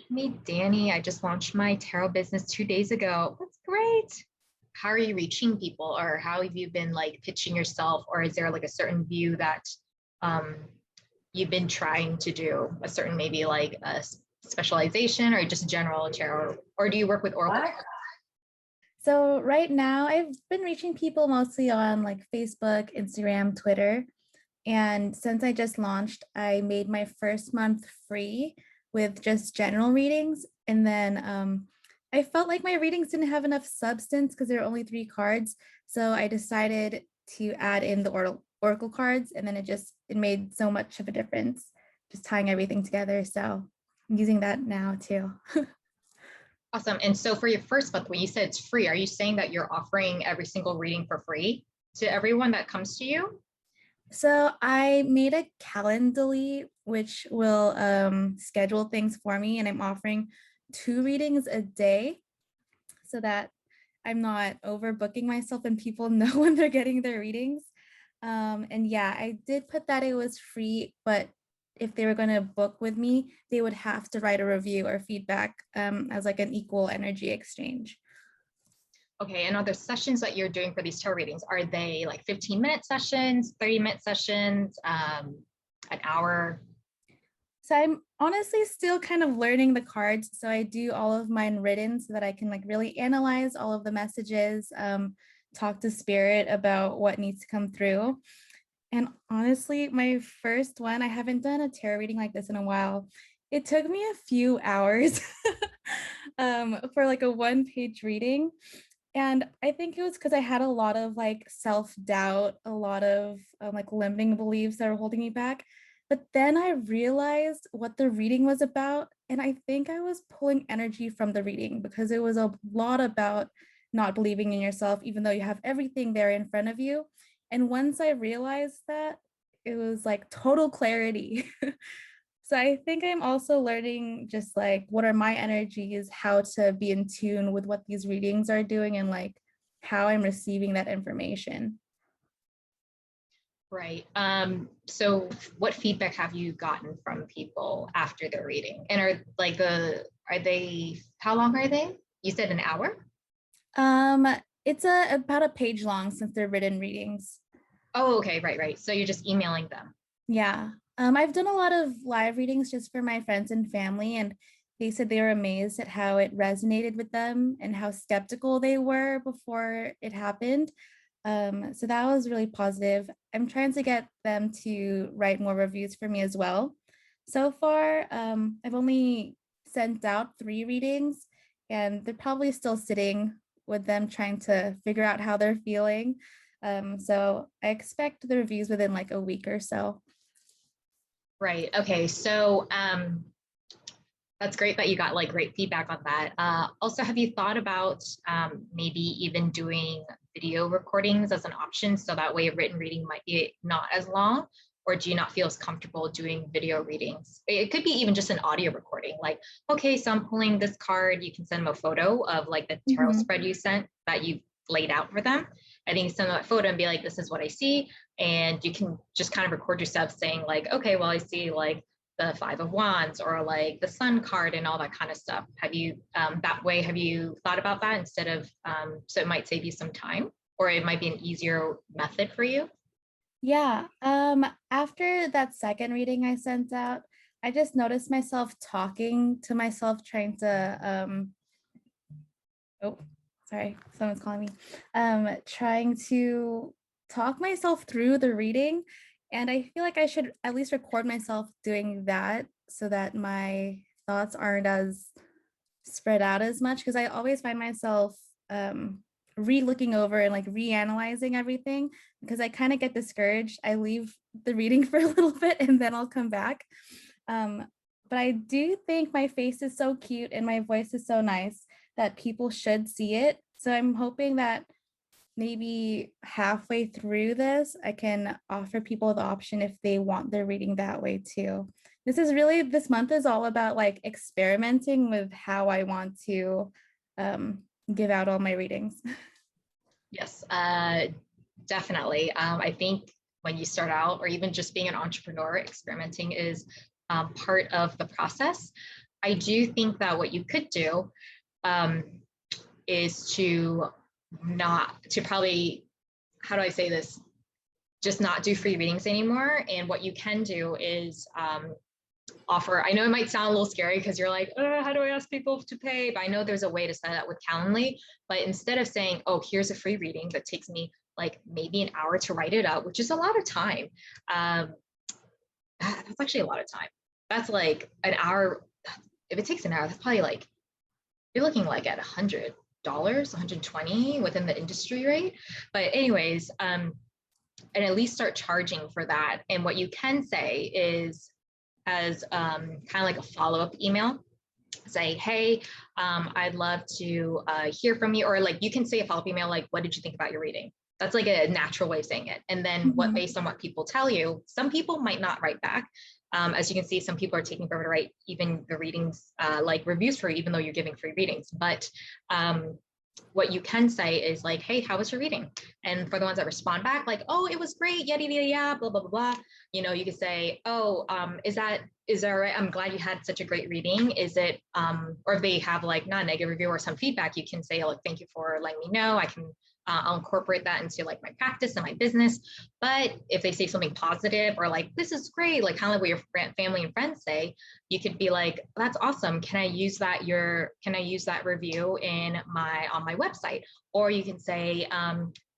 Me, Danny. I just launched my tarot business 2 days ago. That's great. How are you reaching people, or how have you been like pitching yourself, or is there like a certain view that um, you've been trying to do, a certain maybe like a specialization, or just general tarot, or do you work with oracle? So right now I've been reaching people mostly on like Facebook, Instagram, Twitter. And since I just launched, I made my first month free with just general readings. And then I felt like my readings didn't have enough substance because there are only 3 cards. So I decided to add in the oracle cards, and then it made so much of a difference, just tying everything together. So I'm using that now too. Awesome. And so for your first month, when you said it's free, are you saying that you're offering every single reading for free to everyone that comes to you? So I made a Calendly, which will schedule things for me, and I'm offering 2 readings a day so that I'm not overbooking myself and people know when they're getting their readings. And yeah, I did put that it was free, but if they were going to book with me, they would have to write a review or feedback as like an equal energy exchange. Okay, and are the sessions that you're doing for these tarot readings, are they like 15-minute sessions, 30-minute sessions, an hour? So I'm honestly still kind of learning the cards. So I do all of mine written so that I can like really analyze all of the messages, talk to spirit about what needs to come through. And honestly, my first one, I haven't done a tarot reading like this in a while. It took me a few hours for like a 1-page reading. And I think it was because I had a lot of like self-doubt, a lot of like limiting beliefs that were holding me back. But then I realized what the reading was about. And I think I was pulling energy from the reading because it was a lot about not believing in yourself, even though you have everything there in front of you. And once I realized that, it was like total clarity. So I think I'm also learning just like what are my energies, how to be in tune with what these readings are doing, and like how I'm receiving that information. Right. So what feedback have you gotten from people after their reading? And are they, how long are they? You said an hour? Um, it's about a page long since they're written readings. Oh, okay, right, right. So you're just emailing them. Yeah. I've done a lot of live readings just for my friends and family, and they said they were amazed at how it resonated with them and how skeptical they were before it happened. So that was really positive. I'm trying to get them to write more reviews for me as well. So far, I've only sent out 3 readings, and they're probably still sitting with them trying to figure out how they're feeling. So I expect the reviews within like a week or so. Right. Okay. So that's great that you got like great feedback on that. Also, have you thought about maybe even doing video recordings as an option, so that way a written reading might be not as long? Or do you not feel as comfortable doing video readings? It could be even just an audio recording, like, okay, so I'm pulling this card. You can send them a photo of like the tarot Mhm. spread you sent that you laid out for them. I think send them that photo and be like, this is what I see. And you can just kind of record yourself saying like, okay, well, I see like the 5 of Wands or like the Sun card and all that kind of stuff. Have you that way, have you thought about that instead of so it might save you some time, or it might be an easier method for you? Yeah. After that second reading I sent out, I just noticed myself talking to myself, trying to oh, sorry, someone's calling me. Trying to talk myself through the reading. And I feel like I should at least record myself doing that so that my thoughts aren't as spread out as much, because I always find myself re-looking over and like reanalyzing everything because I kind of get discouraged. I leave the reading for a little bit and then I'll come back. Um, but I do think my face is so cute and my voice is so nice that people should see it. So I'm hoping that maybe halfway through this, I can offer people the option if they want their reading that way too. This month is all about like experimenting with how I want to um, give out all my readings. Yes, definitely. I think when you start out, or even just being an entrepreneur, experimenting is part of the process. I do think that what you could do um, is to not to probably, how do I say this? Just not do free readings anymore. And what you can do is offer, I know it might sound a little scary because you're like, how do I ask people to pay? But I know there's a way to set that with Calendly. But instead of saying, oh, here's a free reading that takes me like maybe an hour to write it up, which is a lot of time. That's actually a lot of time. That's like an hour. If it takes an hour, that's probably like, you're looking like at $100, 120 within the industry rate. But anyways, and at least start charging for that. And what you can say is, as kind of like a follow-up email, say, hey, I'd love to hear from you. Or like you can say a follow-up email, like, what did you think about your reading? That's like a natural way of saying it. And then what, based on what people tell you, some people might not write back. As you can see, some people are taking forever to write even the readings, like reviews for you, even though you're giving free readings. But what you can say is like, hey, how was your reading? And for the ones that respond back, like, oh, it was great, yada, yada, yada, blah, blah, blah, blah. You know, you could say, oh, is that right? I'm glad you had such a great reading. Is it, or if they have like not a negative review or some feedback, you can say, like, thank you for letting me know. I'll incorporate that into like my practice and my business. But if they say something positive or like, this is great, like kind of like what your family and friends say, you could be like, that's awesome. Can I use that review on my website? Or you can say,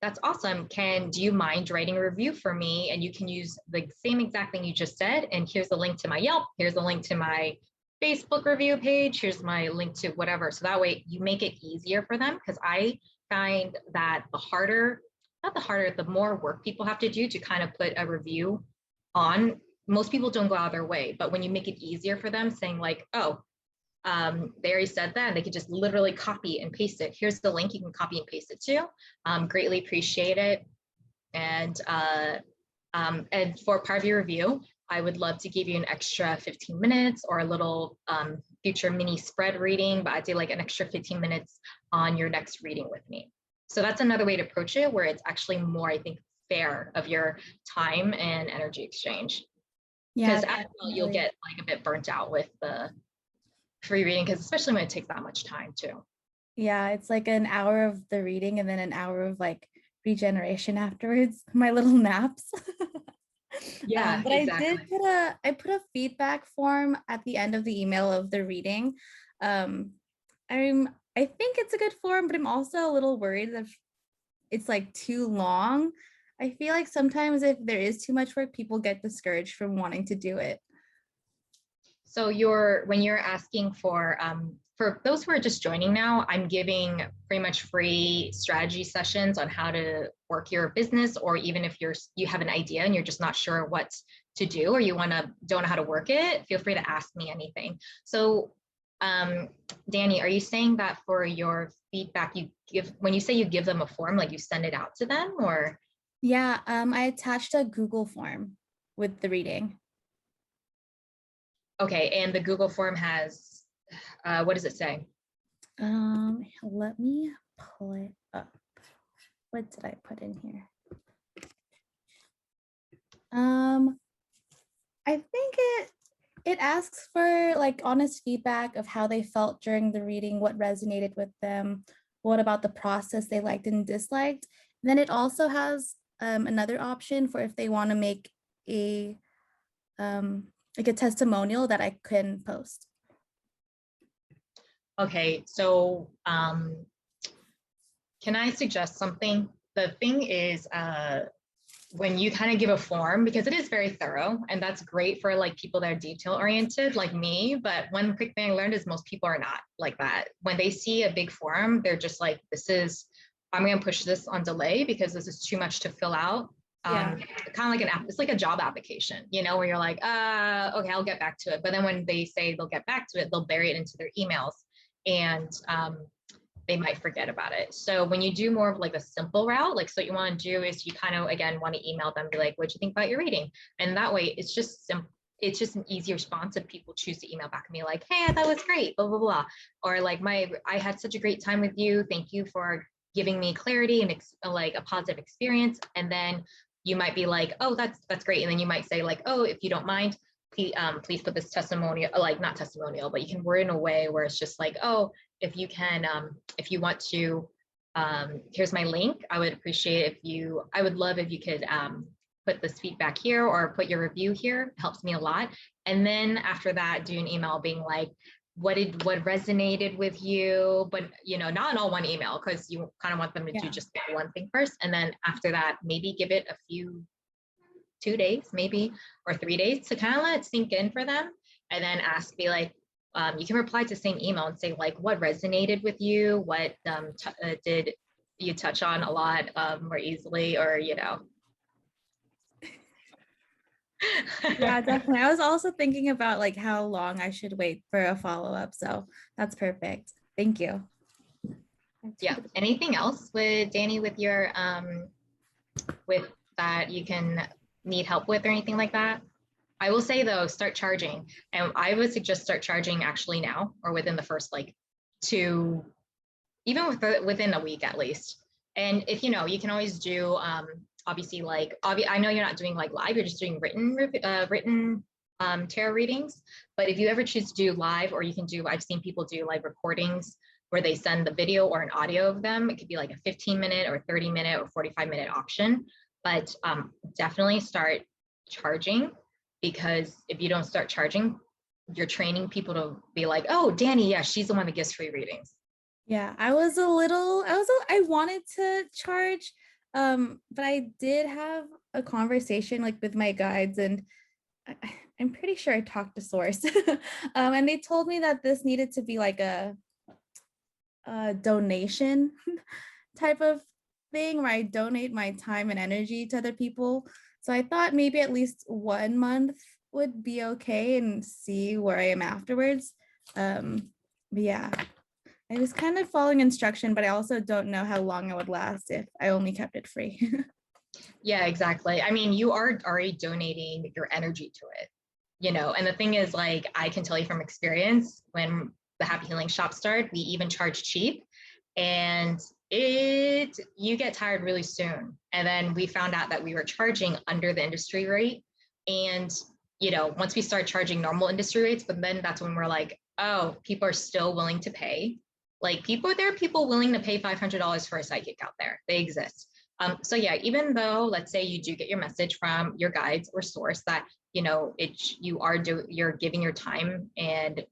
that's awesome. Do you mind writing a review for me? And you can use the same exact thing you just said. And here's the link to my Yelp. Here's the link to my Facebook review page. Here's my link to whatever. So that way you make it easier for them. Because I find that the more work people have to do to kind of put a review on, most people don't go out of their way. But when you make it easier for them, saying like, oh, they already said that, and they could just literally copy and paste it. Here's the link you can copy and paste it to. Greatly appreciate it. And for part of your review, I would love to give you an extra 15 minutes or a little future mini spread reading, but I'd say like an extra 15 minutes on your next reading with me. So that's another way to approach it, where it's actually more, I think, fair of your time and energy exchange. Yeah, because after all, you'll get like a bit burnt out with the free reading, because especially when it takes that much time too. Yeah, it's like an hour of the reading and then an hour of like regeneration afterwards, my little naps. Yeah, but exactly. I put a feedback form at the end of the email of the reading. I think it's a good form, but I'm also a little worried that it's like too long. I feel like sometimes if there is too much work, people get discouraged from wanting to do it. So when you're asking for those who are just joining now, I'm giving pretty much free strategy sessions on how to work your business, or even if you have an idea and you're just not sure what to do, or you don't know how to work it, feel free to ask me anything. So Danny, are you saying that for your feedback, when you say you give them a form, like you send it out to them, or? Yeah, I attached a Google form with the reading. Okay, and the Google form has, what does it say? Let me pull it up. What did I put in here? I think it asks for like honest feedback of how they felt during the reading, what resonated with them, what about the process they liked and disliked. And then it also has another option for if they want to make a like a testimonial that I can post. Okay, so can I suggest something? The thing is, when you kind of give a form, because it is very thorough, and that's great for like people that are detail oriented like me, but one quick thing I learned is most people are not like that. When they see a big form, they're just like, I'm going to push this on delay because this is too much to fill out. Kind of like it's like a job application, where you're like, okay, I'll get back to it. But then when they say they'll get back to it, they'll bury it into their emails, and they might forget about it. So when you do more of like a simple route, like, so what you want to do is you kind of, again, want to email them, be like, what'd you think about your reading? And that way it's just simple. It's just an easy response if people choose to email back to me like, hey, I thought it was great, blah, blah, blah. Or like, I had such a great time with you. Thank you for giving me clarity and like a positive experience. And then you might be like, oh, that's great. And then you might say like, oh, if you don't mind, please put this testimonial, like not testimonial, but you can word in a way where it's just like, oh, if you can, if you want to, here's my link. I would appreciate I would love if you could put this feedback here or put your review here. It helps me a lot. And then after that, do an email being like, what resonated with you, but not in all one email, because you kind of want them to do just one thing first. And then after that, maybe give it a few 2 days, maybe, or 3 days to kind of let it sink in for them. And then be like, you can reply to the same email and say like, what resonated with you? What did you touch on a lot more easily, or Yeah, definitely. I was also thinking about like how long I should wait for a follow-up. So that's perfect. Thank you. Yeah. Anything else with Danny with your with that you can need help with or anything like that? I will say though, start charging. And I would suggest start charging actually now, or within the first like even within a week at least. And if you can always do obviously like I know you're not doing like live, you're just doing written tarot readings. But if you ever choose to do live, or you can do, I've seen people do like recordings where they send the video or an audio of them. It could be like a 15-minute or 30-minute or 45-minute option. But definitely start charging, because if you don't start charging, you're training people to be like, oh, Danny, yeah, she's the one that gives free readings. Yeah, I wanted to charge, but I did have a conversation like with my guides, and I'm pretty sure I talked to Source, and they told me that this needed to be like a donation type of thing where I donate my time and energy to other people. So I thought maybe at least 1 month would be okay and see where I am afterwards. But yeah, I was kind of following instruction, but I also don't know how long it would last if I only kept it free. Yeah, exactly. I mean, you are already donating your energy to it, and the thing is, like, I can tell you from experience, when the Happy Healing Shop started, we even charged cheap, and you get tired really soon. And then we found out that we were charging under the industry rate. And, once we start charging normal industry rates, but then that's when we're like, oh, people are still willing to pay. Like there are people willing to pay $500 for a psychic out there. They exist. So yeah, even though, let's say you do get your message from your guides or source that, you're giving your time, and,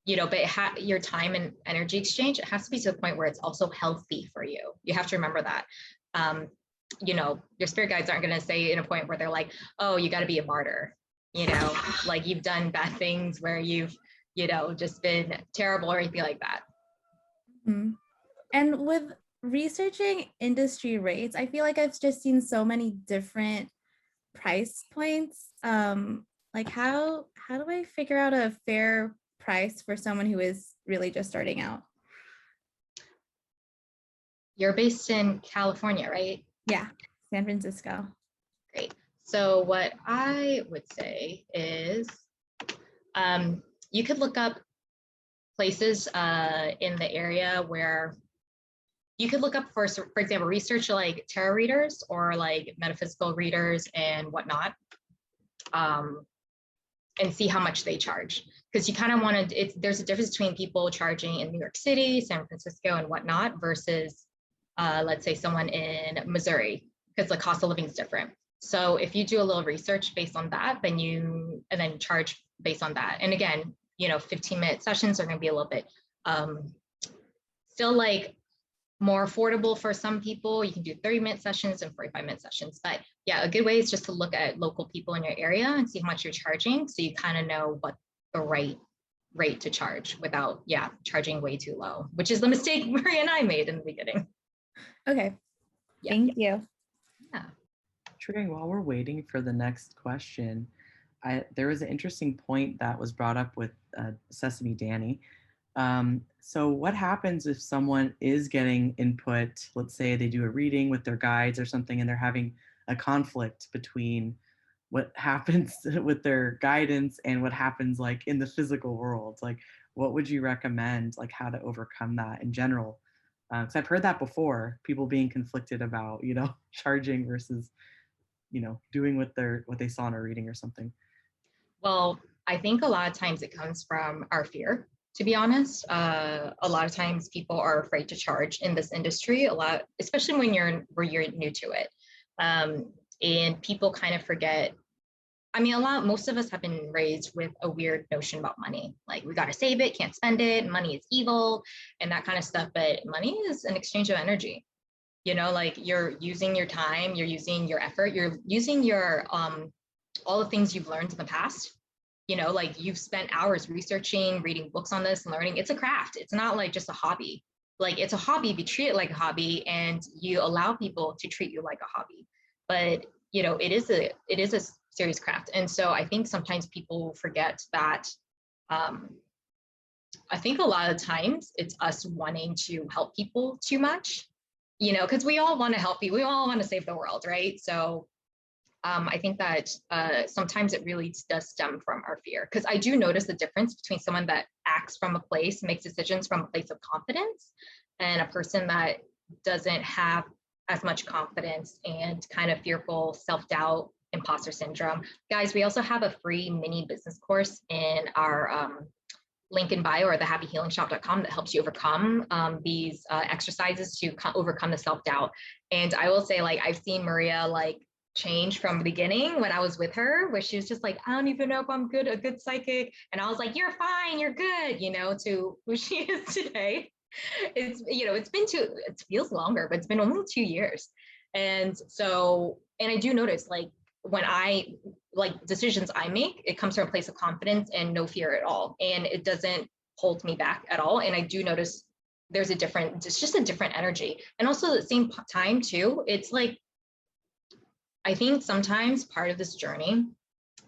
but your time and energy exchange, it has to be to the point where it's also healthy for you. You have to remember that. Your spirit guides aren't going to say in a point where they're like, oh, you got to be a martyr, like you've done bad things where you've, just been terrible or anything like that. Mm-hmm. And with researching industry rates, I feel like I've just seen so many different price points. Like how do I figure out a fair price for someone who is really just starting out? You're based in California, right? Yeah, San Francisco. Great. So what I would say is you could look up places in the area where you could look up for example, research like tarot readers or like metaphysical readers and whatnot, and see how much they charge. Because you kind of want to, there's a difference between people charging in New York City, San Francisco, and whatnot versus, let's say, someone in Missouri, because the cost of living is different. So if you do a little research based on that, and then charge based on that. And again, 15-minute sessions are going to be a little bit still like more affordable for some people. You can do 30-minute sessions and 45-minute sessions. But yeah, a good way is just to look at local people in your area and see how much you're charging, so you kind of know what the right rate to charge without, charging way too low, which is the mistake Maria and I made in the beginning. Okay. Yeah. Thank you. Yeah. Trang, while we're waiting for the next question, there was an interesting point that was brought up with Sesame Danny. So what happens if someone is getting input, let's say they do a reading with their guides or something, and they're having a conflict between what happens with their guidance and what happens like in the physical world? Like, what would you recommend, like how to overcome that in general? Because I've heard that before, people being conflicted about, charging versus, doing what they saw in a reading or something. Well, I think a lot of times it comes from our fear, to be honest. A lot of times people are afraid to charge in this industry a lot, especially where you're new to it. And people kind of forget. I mean, most of us have been raised with a weird notion about money. Like, we got to save it, can't spend it, money is evil, and that kind of stuff. But money is an exchange of energy. Like, you're using your time, you're using your effort, you're using your all the things you've learned in the past. Like, you've spent hours researching, reading books on this and learning. It's a craft. It's not like just a hobby. Like, it's a hobby, be treated like a hobby, and you allow people to treat you like a hobby. But it is a serious craft. And so I think sometimes people forget that. I think a lot of times it's us wanting to help people too much, because we all want to help you. We all want to save the world, right? So I think that sometimes it really does stem from our fear, because I do notice the difference between someone that acts from a place, makes decisions from a place of confidence, and a person that doesn't have as much confidence and kind of fearful, self-doubt, imposter syndrome. Guys, we also have a free mini business course in our link in bio, or the happyhealingshop.com, that helps you overcome these exercises to overcome the self-doubt. And I will say, like, I've seen Maria change from the beginning when I was with her, where she was just like, I don't even know if I'm a good psychic. And I was like, you're fine, you're good, to who she is today. It feels longer, but it's been only 2 years. And I do notice, like, when decisions I make, it comes from a place of confidence and no fear at all. And it doesn't hold me back at all. And I do notice it's just a different energy. And also at the same time too, it's like, I think sometimes part of this journey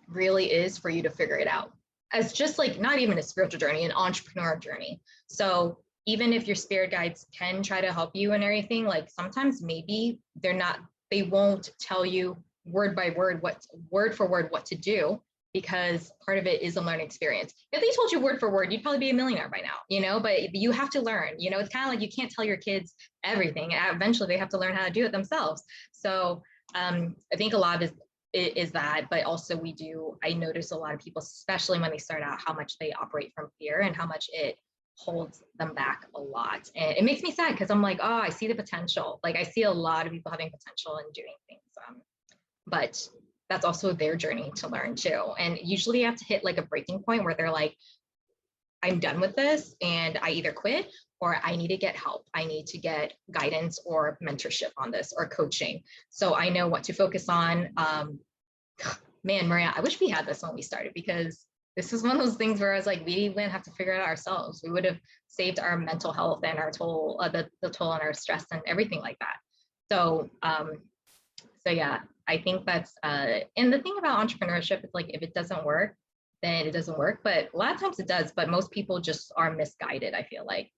really is for you to figure it out, as just like, not even a spiritual journey, an entrepreneur journey. So even if your spirit guides can try to help you and everything, like, sometimes maybe they won't tell you word for word what to do, because part of it is a learning experience. If they told you word for word, you'd probably be a millionaire by now, but you have to learn. It's kind of like, you can't tell your kids everything. Eventually they have to learn how to do it themselves. So I think a lot of it is that, but also I notice a lot of people, especially when they start out, how much they operate from fear and how much it holds them back a lot. And it makes me sad, because I'm like, oh, I see the potential. Like, I see a lot of people having potential and doing things. But that's also their journey to learn too. And usually you have to hit like a breaking point where they're like, I'm done with this, and I either quit, or I need to get help. I need to get guidance or mentorship on this, or coaching, so I know what to focus on. Man, Maria, I wish we had this when we started, because this is one of those things where I was like, we wouldn't have to figure it out ourselves. We would have saved our mental health and our toll, the toll on our stress and everything like that. So yeah, I think that's, and the thing about entrepreneurship is, like, if it doesn't work, then it doesn't work. But a lot of times it does, but most people just are misguided, I feel like.